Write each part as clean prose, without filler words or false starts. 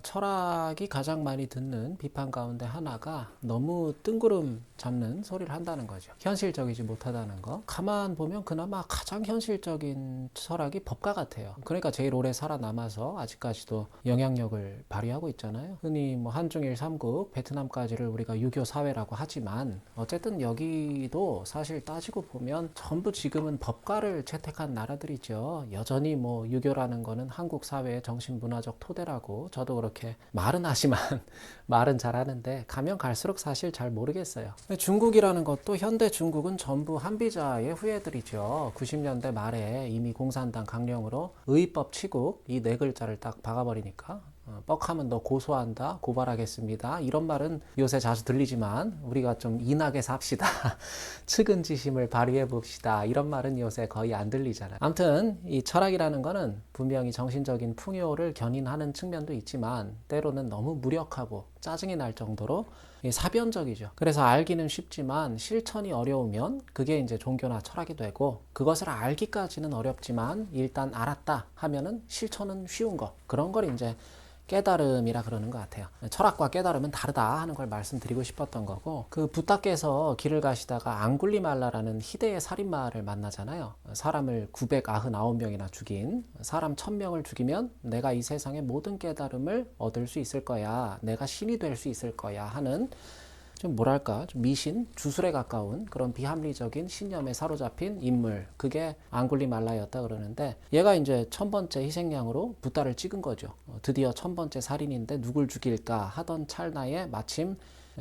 철학이 가장 많이 듣는 비판 가운데 하나가 너무 뜬구름 잡는 소리를 한다는 거죠. 현실적이지 못하다는 거. 가만 보면 그나마 가장 현실적인 철학이 법과 같아요. 그러니까 제일 오래 살아남아서 아직까지도 영향력을 발휘하고 있잖아요. 흔히 뭐 한중일 삼국, 베트남까지를 우리가 유교 사회라고 하지만 어쨌든 여기도 사실 따지고 보면 전부 지금은 법과를 채택한 나라들이죠. 여전히 뭐 유교라는 거는 한국 사회의 정신문화적 토대라고 저도 그렇게 말은 하지만 말은 잘하는데 가면 갈수록 사실 잘 모르겠어요. 중국이라는 것도 현대 중국은 전부 한비자의 후예들이죠. 90년대 말에 이미 공산당 강령으로 의법 치국 이 네 글자를 딱 박아버리니까 뻑하면 너 고소한다, 고발하겠습니다. 이런 말은 요새 자주 들리지만 우리가 좀 인하게 삽시다. 측은지심을 발휘해 봅시다. 이런 말은 요새 거의 안 들리잖아요. 아무튼 이 철학이라는 거는 분명히 정신적인 풍요를 견인하는 측면도 있지만 때로는 너무 무력하고 짜증이 날 정도로 사변적이죠. 그래서 알기는 쉽지만 실천이 어려우면 그게 이제 종교나 철학이 되고, 그것을 알기까지는 어렵지만 일단 알았다 하면은 실천은 쉬운 거, 그런 걸 이제 깨달음이라 그러는 것 같아요. 철학과 깨달음은 다르다 하는 걸 말씀드리고 싶었던 거고, 그 부다께서 길을 가시다가 앙굴리말라라는 희대의 살인마를 만나잖아요. 사람을 999명이나 죽인, 사람 1000명을 죽이면 내가 이 세상의 모든 깨달음을 얻을 수 있을 거야, 내가 신이 될 수 있을 거야 하는 좀 뭐랄까 좀 미신, 주술에 가까운 그런 비합리적인 신념에 사로잡힌 인물, 그게 앙굴리말라였다 그러는데, 얘가 이제 1000번째 희생양으로 부다를 찍은 거죠. 드디어 1000번째 살인인데 누굴 죽일까 하던 찰나에 마침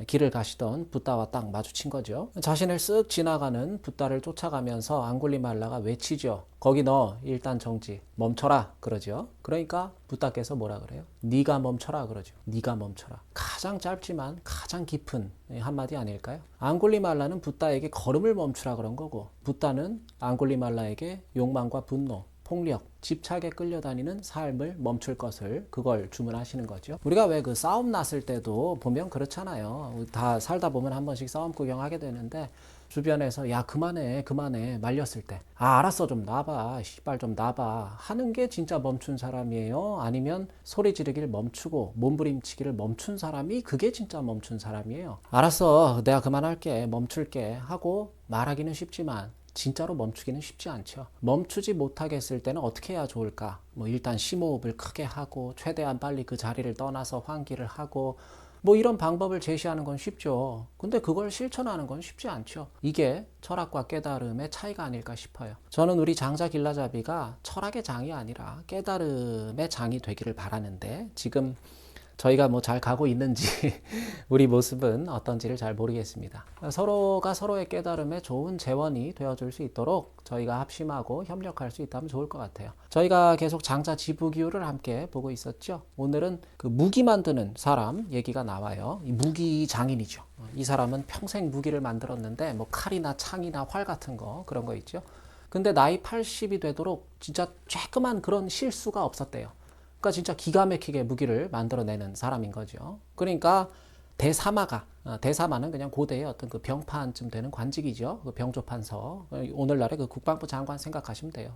길을 가시던 부다와 딱 마주친 거죠. 자신을 쓱 지나가는 부다를 쫓아가면서 앙굴리말라가 외치죠. 거기 너 일단 정지, 멈춰라 그러죠. 그러니까 부다께서 뭐라 그래요? 네가 멈춰라 그러죠. 네가 멈춰라. 가장 짧지만 가장 깊은 한마디 아닐까요? 앙굴리말라는 부다에게 걸음을 멈추라 그런 거고, 부다는 앙굴리말라에게 욕망과 분노, 폭력, 집착에 끌려다니는 삶을 멈출 것을, 그걸 주문하시는 거죠. 우리가 왜 그 싸움 났을 때도 보면 그렇잖아요. 다 살다 보면 한 번씩 싸움 구경하게 되는데 주변에서 야 그만해 그만해 말렸을 때, 아 알았어 좀 놔봐 씨발 좀 놔봐 하는 게 진짜 멈춘 사람이에요? 아니면 소리 지르기를 멈추고 몸부림치기를 멈춘 사람이 그게 진짜 멈춘 사람이에요? 알았어 내가 그만할게 멈출게 하고 말하기는 쉽지만 진짜로 멈추기는 쉽지 않죠. 멈추지 못하겠을 때는 어떻게 해야 좋을까? 뭐 일단 심호흡을 크게 하고 최대한 빨리 그 자리를 떠나서 환기를 하고 뭐 이런 방법을 제시하는 건 쉽죠. 근데 그걸 실천하는 건 쉽지 않죠. 이게 철학과 깨달음의 차이가 아닐까 싶어요. 저는 우리 장자 길라잡이가 철학의 장이 아니라 깨달음의 장이 되기를 바라는데, 지금 저희가 뭐 잘 가고 있는지 우리 모습은 어떤지를 잘 모르겠습니다. 서로가 서로의 깨달음에 좋은 재원이 되어줄 수 있도록 저희가 합심하고 협력할 수 있다면 좋을 것 같아요. 저희가 계속 장자 지부기후를 함께 보고 있었죠. 오늘은 그 무기 만드는 사람 얘기가 나와요. 이 무기 장인이죠. 이 사람은 평생 무기를 만들었는데 뭐 칼이나 창이나 활 같은 거 그런 거 있죠. 근데 나이 80이 되도록 진짜 쬐끄만 그런 실수가 없었대요. 그러니까 진짜 기가 막히게 무기를 만들어내는 사람인 거죠. 그러니까 대사마가, 대사마는 그냥 고대의 어떤 그 병판쯤 되는 관직이죠. 그 병조판서. 오늘날의 그 국방부 장관 생각하시면 돼요.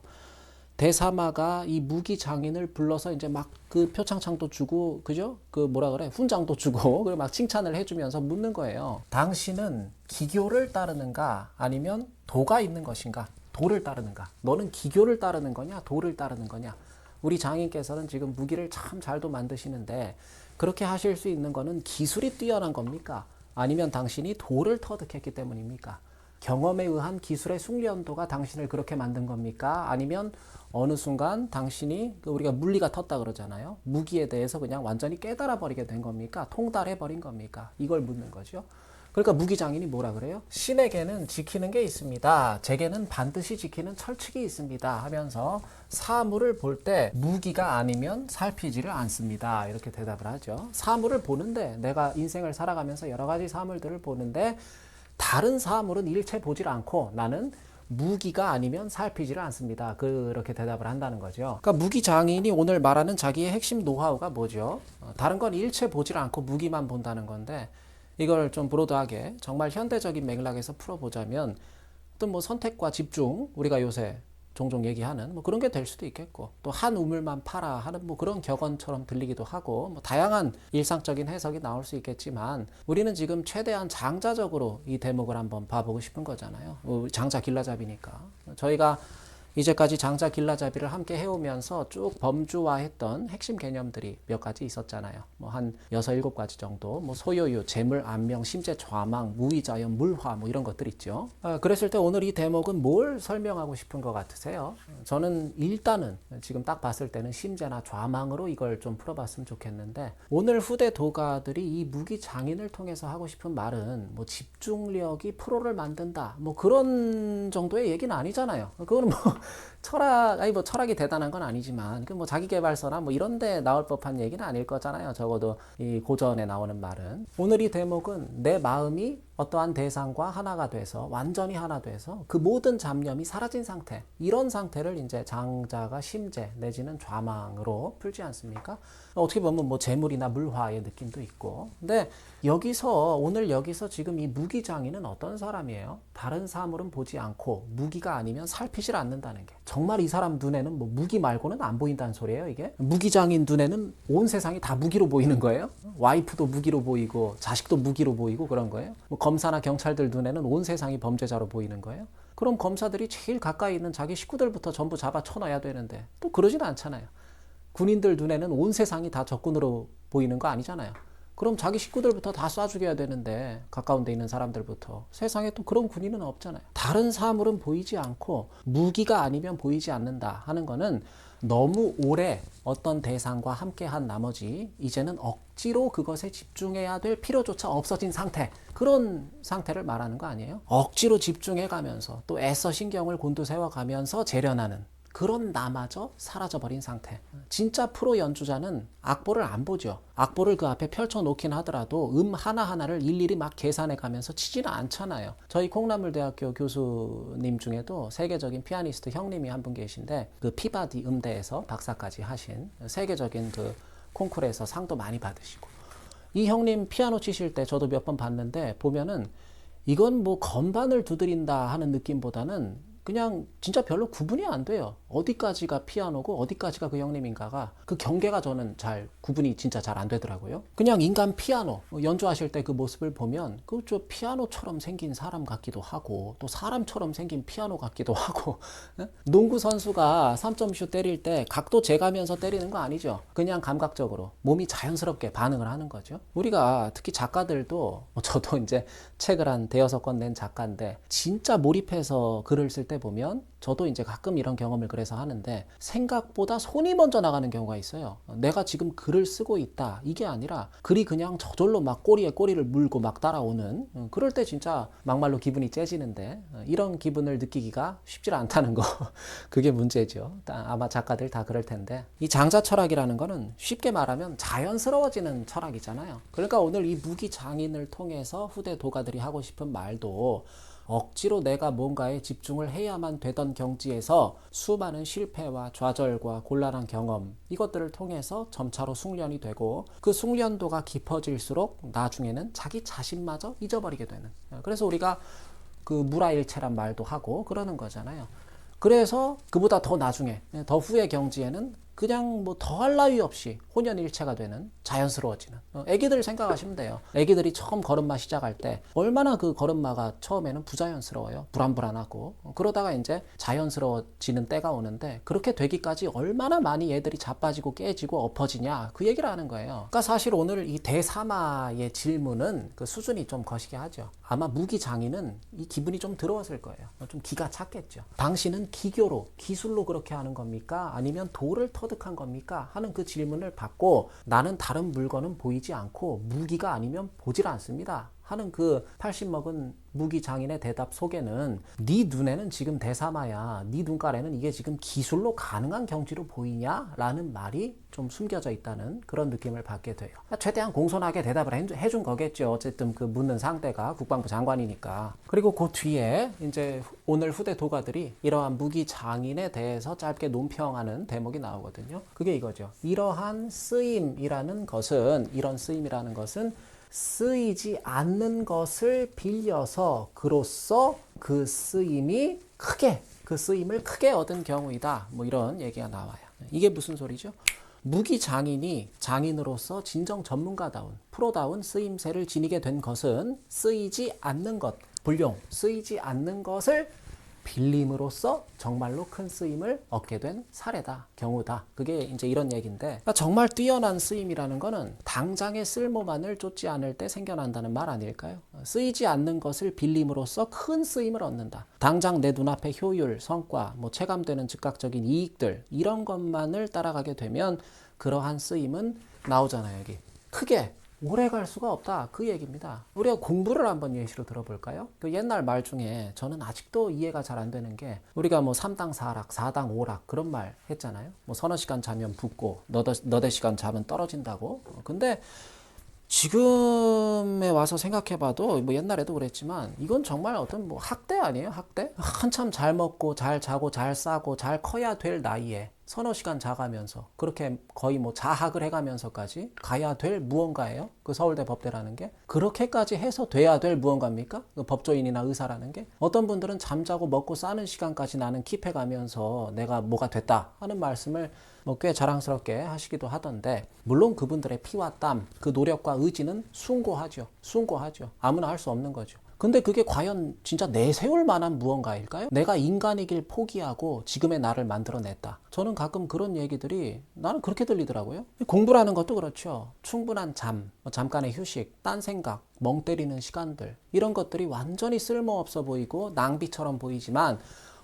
대사마가 이 무기 장인을 불러서 이제 막 그 표창장도 주고, 그죠? 그 뭐라 그래? 훈장도 주고, 그리고 막 칭찬을 해주면서 묻는 거예요. 당신은 기교를 따르는가? 아니면 도가 있는 것인가? 도를 따르는가? 너는 기교를 따르는 거냐? 도를 따르는 거냐? 우리 장인께서는 지금 무기를 참 잘도 만드시는데 그렇게 하실 수 있는 거는 기술이 뛰어난 겁니까? 아니면 당신이 도를 터득했기 때문입니까? 경험에 의한 기술의 숙련도가 당신을 그렇게 만든 겁니까? 아니면 어느 순간 당신이 우리가 물리가 텄다 그러잖아요. 무기에 대해서 그냥 완전히 깨달아 버리게 된 겁니까? 통달해 버린 겁니까? 이걸 묻는 거죠. 그러니까 무기장인이 뭐라 그래요? 신에게는 지키는 게 있습니다. 제게는 반드시 지키는 철칙이 있습니다. 하면서 사물을 볼 때 무기가 아니면 살피지를 않습니다. 이렇게 대답을 하죠. 사물을 보는데, 내가 인생을 살아가면서 여러 가지 사물들을 보는데 다른 사물은 일체 보질 않고 나는 무기가 아니면 살피지를 않습니다. 그렇게 대답을 한다는 거죠. 그러니까 무기장인이 오늘 말하는 자기의 핵심 노하우가 뭐죠? 다른 건 일체 보질 않고 무기만 본다는 건데, 이걸 좀 브로드하게 정말 현대적인 맥락에서 풀어보자면 어떤 뭐 선택과 집중, 우리가 요새 종종 얘기하는 뭐 그런 게 될 수도 있겠고, 또 한 우물만 파라 하는 뭐 그런 격언처럼 들리기도 하고, 뭐 다양한 일상적인 해석이 나올 수 있겠지만, 우리는 지금 최대한 장자적으로 이 대목을 한번 봐보고 싶은 거잖아요. 장자 길라잡이니까. 저희가 이제까지 장자 길라잡이를 함께 해오면서 쭉 범주화했던 핵심 개념들이 몇 가지 있었잖아요. 뭐 한 6, 7가지 정도. 뭐 소요유, 재물, 안명, 심재, 좌망, 무의자연, 물화 뭐 이런 것들 있죠. 그랬을 때 오늘 이 대목은 뭘 설명하고 싶은 것 같으세요? 저는 일단은 지금 딱 봤을 때는 심재나 좌망으로 이걸 좀 풀어봤으면 좋겠는데, 오늘 후대 도가들이 이 무기장인을 통해서 하고 싶은 말은 뭐 집중력이 프로를 만든다 뭐 그런 정도의 얘기는 아니잖아요. 그거는 뭐 철학이 대단한 건 아니지만, 그 뭐 자기계발서나 뭐 이런 데 나올 법한 얘기는 아닐 거잖아요. 적어도 이 고전에 나오는 말은. 오늘 이 대목은 내 마음이 어떠한 대상과 하나가 돼서, 완전히 하나 돼서 그 모든 잡념이 사라진 상태, 이런 상태를 이제 장자가 심재 내지는 좌망으로 풀지 않습니까? 어떻게 보면 뭐 재물이나 물화의 느낌도 있고. 근데 오늘 여기서 지금 이 무기장인은 어떤 사람이에요? 다른 사물은 보지 않고 무기가 아니면 살피질 않는다는 게, 정말 이 사람 눈에는 뭐 무기 말고는 안 보인다는 소리예요. 이게 무기장인 눈에는 온 세상이 다 무기로 보이는 거예요. 와이프도 무기로 보이고 자식도 무기로 보이고 그런 거예요. 뭐 검사나 경찰들 눈에는 온 세상이 범죄자로 보이는 거예요. 그럼 검사들이 제일 가까이 있는 자기 식구들부터 전부 잡아 쳐놔야 되는데 또 그러진 않잖아요. 군인들 눈에는 온 세상이 다 적군으로 보이는 거 아니잖아요. 그럼 자기 식구들부터 다 쏴 죽여야 되는데, 가까운 데 있는 사람들부터. 세상에 또 그런 군인은 없잖아요. 다른 사물은 보이지 않고 무기가 아니면 보이지 않는다 하는 거는, 너무 오래 어떤 대상과 함께 한 나머지 이제는 억지로 그것에 집중해야 될 필요조차 없어진 상태, 그런 상태를 말하는 거 아니에요? 억지로 집중해 가면서 또 애써 신경을 곤두세워 가면서 재련하는 그런 나마저 사라져버린 상태. 진짜 프로 연주자는 악보를 안 보죠. 악보를 그 앞에 펼쳐놓긴 하더라도 하나하나를 일일이 막 계산해가면서 치지는 않잖아요. 저희 콩나물대학교 교수님 중에도 세계적인 피아니스트 형님이 한 분 계신데, 그 피바디 음대에서 박사까지 하신, 세계적인 그 콩쿠르에서 상도 많이 받으시고, 이 형님 피아노 치실 때 저도 몇 번 봤는데, 보면은 이건 뭐 건반을 두드린다 하는 느낌보다는 그냥 진짜 별로 구분이 안 돼요. 어디까지가 피아노고 어디까지가 그 형님인가가, 그 경계가 저는 구분이 진짜 잘 안 되더라고요. 그냥 인간 피아노 연주하실 때 그 모습을 보면 저 피아노처럼 생긴 사람 같기도 하고, 또 사람처럼 생긴 피아노 같기도 하고. 농구 선수가 3점슛 때릴 때 각도 재가면서 때리는 거 아니죠. 그냥 감각적으로 몸이 자연스럽게 반응을 하는 거죠. 우리가 특히 작가들도, 저도 이제 책을 한 5-6권 낸 작가인데, 진짜 몰입해서 글을 쓸 때 보면, 저도 이제 가끔 이런 경험을 그래서 하는데, 생각보다 손이 먼저 나가는 경우가 있어요. 내가 지금 글을 쓰고 있다 이게 아니라 글이 그냥 저절로 막 꼬리에 꼬리를 물고 막 따라오는, 그럴 때 진짜 막말로 기분이 째지는데, 이런 기분을 느끼기가 쉽지 않다는 거. 그게 문제죠. 아마 작가들 다 그럴 텐데, 이 장자 철학이라는 거는 쉽게 말하면 자연스러워지는 철학이잖아요. 그러니까 오늘 이 무기장인을 통해서 후대 도가들이 하고 싶은 말도, 억지로 내가 뭔가에 집중을 해야만 되던 경지에서 수많은 실패와 좌절과 곤란한 경험, 이것들을 통해서 점차로 숙련이 되고, 그 숙련도가 깊어질수록 나중에는 자기 자신마저 잊어버리게 되는, 그래서 우리가 그 무라일체란 말도 하고 그러는 거잖아요. 그래서 그보다 더 나중에, 더 후의 경지에는 그냥 뭐 더할 나위 없이 혼연일체가 되는, 자연스러워지는. 애기들 생각하시면 돼요. 애기들이 처음 걸음마 시작할 때 얼마나 그 걸음마가 처음에는 부자연스러워요. 불안불안하고. 그러다가 이제 자연스러워지는 때가 오는데, 그렇게 되기까지 얼마나 많이 애들이 자빠지고 깨지고 엎어지냐, 그 얘기를 하는 거예요. 그러니까 사실 오늘 이 대사마의 질문은 그 수준이 좀 거시기 하죠. 아마 무기장인은 이 기분이 좀 들어왔을 거예요. 좀 기가 찼겠죠. 당신은 기교로, 기술로 그렇게 하는 겁니까? 아니면 도를 터득한 겁니까? 하는 그 질문을 받고, 나는 다른 물건은 보이지 않고 무기가 아니면 보질 않습니다 하는 그 80 먹은 무기장인의 대답 속에는, 네 눈에는 지금 대사마야, 네 눈깔에는 이게 지금 기술로 가능한 경지로 보이냐? 라는 말이 좀 숨겨져 있다는 그런 느낌을 받게 돼요. 최대한 공손하게 대답을 해준 거겠죠. 어쨌든 그 묻는 상대가 국방부 장관이니까. 그리고 그 뒤에 이제 오늘 후대 도가들이 이러한 무기장인에 대해서 짧게 논평하는 대목이 나오거든요. 그게 이거죠. 이러한 쓰임이라는 것은, 이런 쓰임이라는 것은 쓰이지 않는 것을 빌려서 그로써 그 쓰임이 크게 그 쓰임을 크게 얻은 경우이다. 뭐 이런 얘기가 나와요. 이게 무슨 소리죠? 무기장인이 장인으로서 진정 전문가다운 프로다운 쓰임새를 지니게 된 것은 쓰이지 않는 것, 불용, 쓰이지 않는 것을 빌림으로써 정말로 큰 쓰임을 얻게 된 사례다, 경우다. 그게 이제 이런 얘기인데, 그러니까 정말 뛰어난 쓰임이라는 거는 당장의 쓸모만을 쫓지 않을 때 생겨난다는 말 아닐까요? 쓰이지 않는 것을 빌림으로써 큰 쓰임을 얻는다. 당장 내 눈앞의 효율, 성과, 뭐 체감되는 즉각적인 이익들, 이런 것만을 따라가게 되면 그러한 쓰임은 나오잖아요, 여기. 크게 오래 갈 수가 없다, 그 얘기입니다. 우리가 공부를 한번 예시로 들어볼까요? 그 옛날 말 중에 저는 아직도 이해가 잘 안 되는 게, 우리가 뭐 3당 4락, 4당 5락 그런 말 했잖아요. 뭐 서너 시간 자면 붓고 너댓 시간 자면 떨어진다고. 근데 지금에 와서 생각해봐도, 뭐 옛날에도 그랬지만, 이건 정말 어떤 뭐 학대 아니에요? 학대? 한참 잘 먹고 잘 자고 잘 싸고 잘 커야 될 나이에 서너 시간 자가면서 그렇게 거의 뭐 자학을 해가면서까지 가야 될 무언가예요. 그 서울대 법대라는 게 그렇게까지 해서 돼야 될 무언가입니까? 그 법조인이나 의사라는 게. 어떤 분들은 잠자고 먹고 싸는 시간까지 나는 킵해가면서 내가 뭐가 됐다 하는 말씀을 뭐 꽤 자랑스럽게 하시기도 하던데, 물론 그분들의 피와 땀, 그 노력과 의지는 숭고하죠. 아무나 할 수 없는 거죠. 근데 그게 과연 진짜 내세울 만한 무언가일까요? 내가 인간이길 포기하고 지금의 나를 만들어냈다. 저는 가끔 그런 얘기들이 나는 그렇게 들리더라고요. 공부라는 것도 그렇죠. 충분한 잠, 잠깐의 휴식, 딴 생각, 멍 때리는 시간들, 이런 것들이 완전히 쓸모없어 보이고 낭비처럼 보이지만,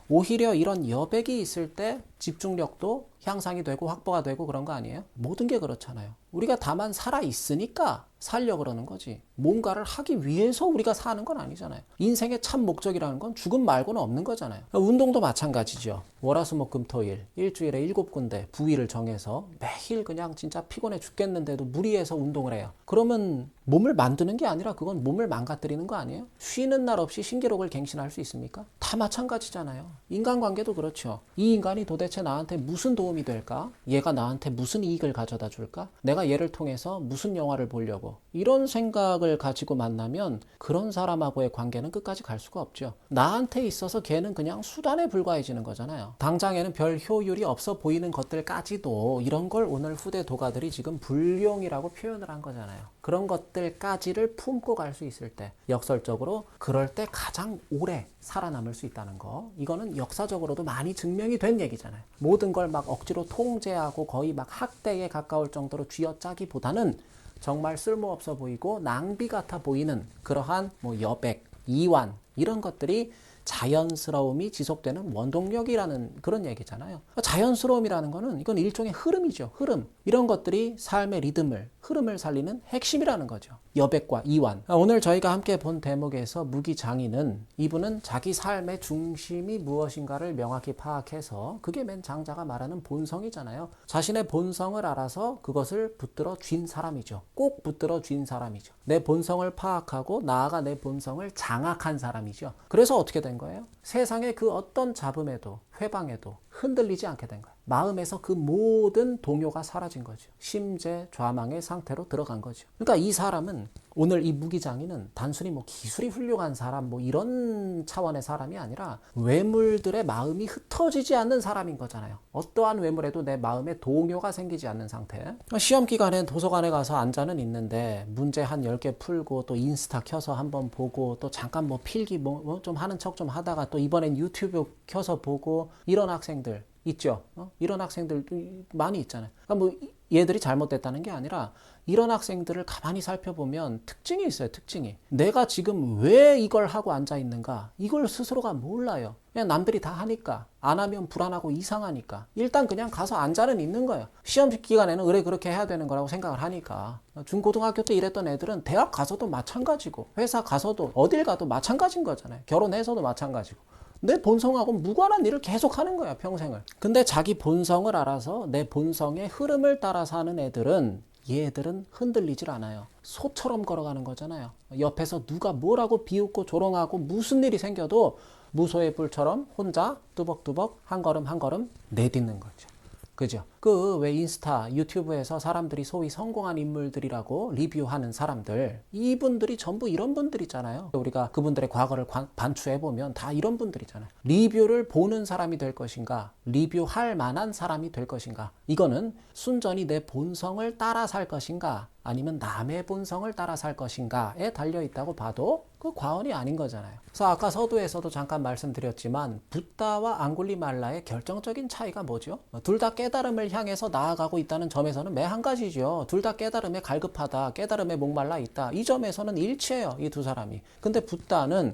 오히려 이런 여백이 있을 때 집중력도 향상이 되고 확보가 되고 그런 거 아니에요? 모든 게 그렇잖아요. 우리가 다만 살아있으니까 살려 그러는 거지, 뭔가를 하기 위해서 우리가 사는 건 아니잖아요. 인생의 참 목적이라는 건 죽음 말고는 없는 거잖아요. 운동도 마찬가지죠. 월화수목금토일 일주일에 7군데 부위를 정해서 매일 그냥 진짜 피곤해 죽겠는데도 무리해서 운동을 해요. 그러면 몸을 만드는 게 아니라 그건 몸을 망가뜨리는 거 아니에요? 쉬는 날 없이 신기록을 갱신할 수 있습니까? 다 마찬가지잖아요. 인간관계도 그렇죠. 이 인간이 도대체 나한테 무슨 도움이 될까? 얘가 나한테 무슨 이익을 가져다 줄까? 내가 얘를 통해서 무슨 영화를 보려고? 이런 생각을 가지고 만나면 그런 사람하고의 관계는 끝까지 갈 수가 없죠. 나한테 있어서 걔는 그냥 수단에 불과해지는 거잖아요. 당장에는 별 효율이 없어 보이는 것들까지도, 이런 걸 오늘 후대 도가들이 지금 불용이라고 표현을 한 거잖아요. 그런 것들까지를 품고 갈 수 있을 때, 역설적으로 그럴 때 가장 오래 살아남을 수 있다는 거, 이거는 역사적으로도 많이 증명이 된 얘기잖아요. 모든 걸 막 억지로 통제하고 거의 막 학대에 가까울 정도로 쥐어짜기보다는 정말 쓸모없어 보이고 낭비 같아 보이는 그러한 뭐 여백, 이완, 이런 것들이 자연스러움이 지속되는 원동력이라는 그런 얘기잖아요. 자연스러움이라는 거는 이건 일종의 흐름이죠. 흐름. 이런 것들이 삶의 리듬을, 흐름을 살리는 핵심이라는 거죠. 여백과 이완. 오늘 저희가 함께 본 대목에서 무기장인은, 이분은 자기 삶의 중심이 무엇인가를 명확히 파악해서, 그게 맨 장자가 말하는 본성이잖아요. 자신의 본성을 알아서 그것을 붙들어 쥔 사람이죠. 꼭 붙들어 쥔 사람이죠. 내 본성을 파악하고 나아가 내 본성을 장악한 사람이죠. 그래서 어떻게 된 거예요? 세상의 그 어떤 잡음에도 회방에도 흔들리지 않게 된 거예요. 마음에서 그 모든 동요가 사라진 거죠. 심재 좌망의 상태로 들어간 거죠. 그러니까 이 사람은, 오늘 이 무기장인은 단순히 뭐 기술이 훌륭한 사람 뭐 이런 차원의 사람이 아니라 외물들의 마음이 흩어지지 않는 사람인 거잖아요. 어떠한 외물에도 내 마음에 동요가 생기지 않는 상태. 시험 기간에 도서관에 가서 앉아는 있는데 문제 한 10개 풀고 또 인스타 켜서 한번 보고 또 잠깐 뭐 필기 뭐 좀 하는 척 좀 하다가 또 이번엔 유튜브 켜서 보고, 이런 학생들 있죠. 이런 학생들 많이 있잖아요. 그러니까 뭐 얘들이 잘못됐다는 게 아니라, 이런 학생들을 가만히 살펴보면 특징이 있어요. 특징이. 내가 지금 왜 이걸 하고 앉아 있는가, 이걸 스스로가 몰라요. 그냥 남들이 다 하니까, 안 하면 불안하고 이상하니까 일단 그냥 가서 앉아는 있는 거예요. 시험 기간에는 그래 그렇게 해야 되는 거라고 생각을 하니까. 중고등학교 때 이랬던 애들은 대학 가서도 마찬가지고, 회사 가서도, 어딜 가도 마찬가지인 거잖아요. 결혼해서도 마찬가지고. 내 본성하고 무관한 일을 계속 하는 거야, 평생을. 근데 자기 본성을 알아서 내 본성의 흐름을 따라서 하는 애들은, 얘들은 흔들리질 않아요. 소처럼 걸어가는 거잖아요. 옆에서 누가 뭐라고 비웃고 조롱하고 무슨 일이 생겨도 무소의 불처럼 혼자 뚜벅뚜벅 한 걸음 한 걸음 내딛는 거죠. 그죠? 그 왜 인스타, 유튜브에서 사람들이 소위 성공한 인물들이라고 리뷰하는 사람들, 이분들이 전부 이런 분들이잖아요. 우리가 그분들의 과거를 반추해보면 다 이런 분들이잖아요. 리뷰를 보는 사람이 될 것인가, 리뷰할 만한 사람이 될 것인가, 이거는 순전히 내 본성을 따라 살 것인가, 아니면 남의 본성을 따라 살 것인가에 달려있다고 봐도 그 과언이 아닌 거잖아요. 그래서 아까 서두에서도 잠깐 말씀드렸지만 붓다와 앙굴리말라의 결정적인 차이가 뭐죠? 둘 다 깨달음을 향해서 나아가고 있다는 점에서는 매 한 가지죠. 둘 다 깨달음에 갈급하다, 깨달음에 목말라 있다. 이 점에서는 일치해요, 이 두 사람이. 근데 붓다는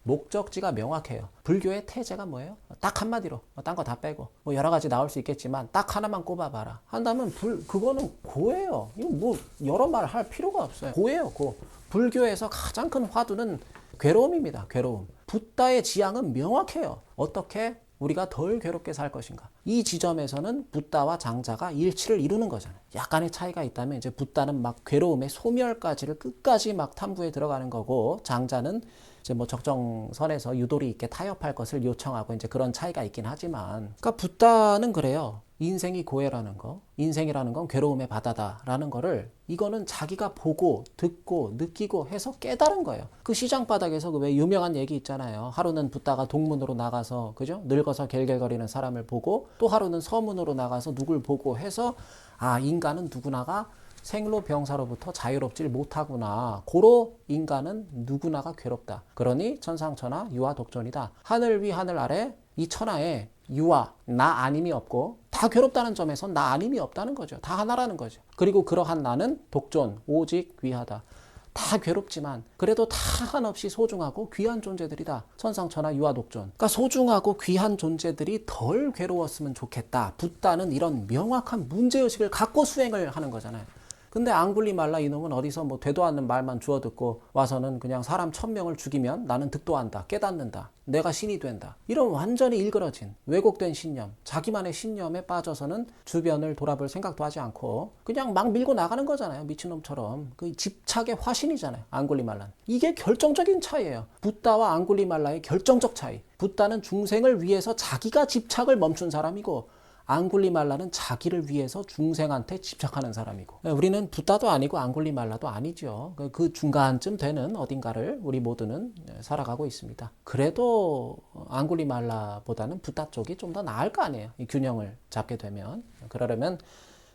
목적지가 명확해요. 불교의 태제가 뭐예요? 딱 한마디로, 딴 거 다 빼고, 뭐 여러 가지 나올 수 있겠지만 딱 하나만 꼽아봐라 한다면 그거는 고예요. 이거 뭐 여러 말 할 필요가 없어요. 고예요, 고. 불교에서 가장 큰 화두는 괴로움입니다. 괴로움. 붓다의 지향은 명확해요. 어떻게 우리가 덜 괴롭게 살 것인가. 이 지점에서는 붓다와 장자가 일치를 이루는 거잖아요. 약간의 차이가 있다면 이제 붓다는 막 괴로움의 소멸까지를 끝까지 막 탐구에 들어가는 거고, 장자는 이제 뭐 적정선에서 유도리 있게 타협할 것을 요청하고 이제 그런 차이가 있긴 하지만, 그러니까 붓다는 그래요. 인생이 고해라는 거, 인생이라는 건 괴로움의 바다다라는 거를, 이거는 자기가 보고 듣고 느끼고 해서 깨달은 거예요. 그 시장 바닥에서 그 왜 유명한 얘기 있잖아요. 하루는 붓다가 동문으로 나가서, 그죠? 늙어서 갤갤거리는 사람을 보고, 또 하루는 서문으로 나가서 누굴 보고 해서, 아, 인간은 누구나가 생로병사로부터 자유롭질 못하구나. 고로 인간은 누구나가 괴롭다. 그러니 천상천하 유아독존이다. 하늘 위 하늘 아래 이 천하에 유아, 나 아님이 없고 다 괴롭다는 점에선 나 아님이 없다는 거죠. 다 하나라는 거죠. 그리고 그러한 나는 독존, 오직 귀하다. 다 괴롭지만 그래도 다 한없이 소중하고 귀한 존재들이다. 천상천하 유아독존. 그러니까 소중하고 귀한 존재들이 덜 괴로웠으면 좋겠다. 붓다는 이런 명확한 문제의식을 갖고 수행을 하는 거잖아요. 근데 앙굴리말라 이놈은 어디서 뭐 되도 않는 말만 주워 듣고 와서는 그냥 사람 1000명을 죽이면 나는 득도한다, 깨닫는다, 내가 신이 된다. 이런 완전히 일그러진 왜곡된 신념, 자기만의 신념에 빠져서는 주변을 돌아볼 생각도 하지 않고 그냥 막 밀고 나가는 거잖아요. 미친놈처럼. 그 집착의 화신이잖아요, 앙굴리말라는. 이게 결정적인 차이예요. 붓다와 앙굴리말라의 결정적 차이. 붓다는 중생을 위해서 자기가 집착을 멈춘 사람이고, 앙굴리말라는 자기를 위해서 중생한테 집착하는 사람이고, 우리는 붓다도 아니고 앙굴리말라도 아니죠. 그 중간쯤 되는 어딘가를 우리 모두는 살아가고 있습니다. 그래도 앙굴리말라보다는 붓다 쪽이 좀 더 나을 거 아니에요, 이 균형을 잡게 되면. 그러려면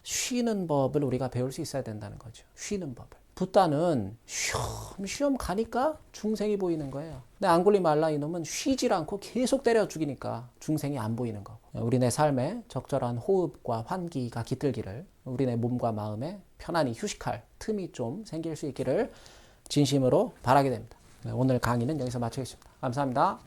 쉬는 법을 우리가 배울 수 있어야 된다는 거죠. 쉬는 법을. 붓다는 쉬엄쉬엄 가니까 중생이 보이는 거예요. 근데 앙굴리말라 이놈은 쉬질 않고 계속 때려 죽이니까 중생이 안 보이는 거고. 우리네 삶에 적절한 호흡과 환기가 깃들기를, 우리네 몸과 마음에 편안히 휴식할 틈이 좀 생길 수 있기를 진심으로 바라게 됩니다. 오늘 강의는 여기서 마치겠습니다. 감사합니다.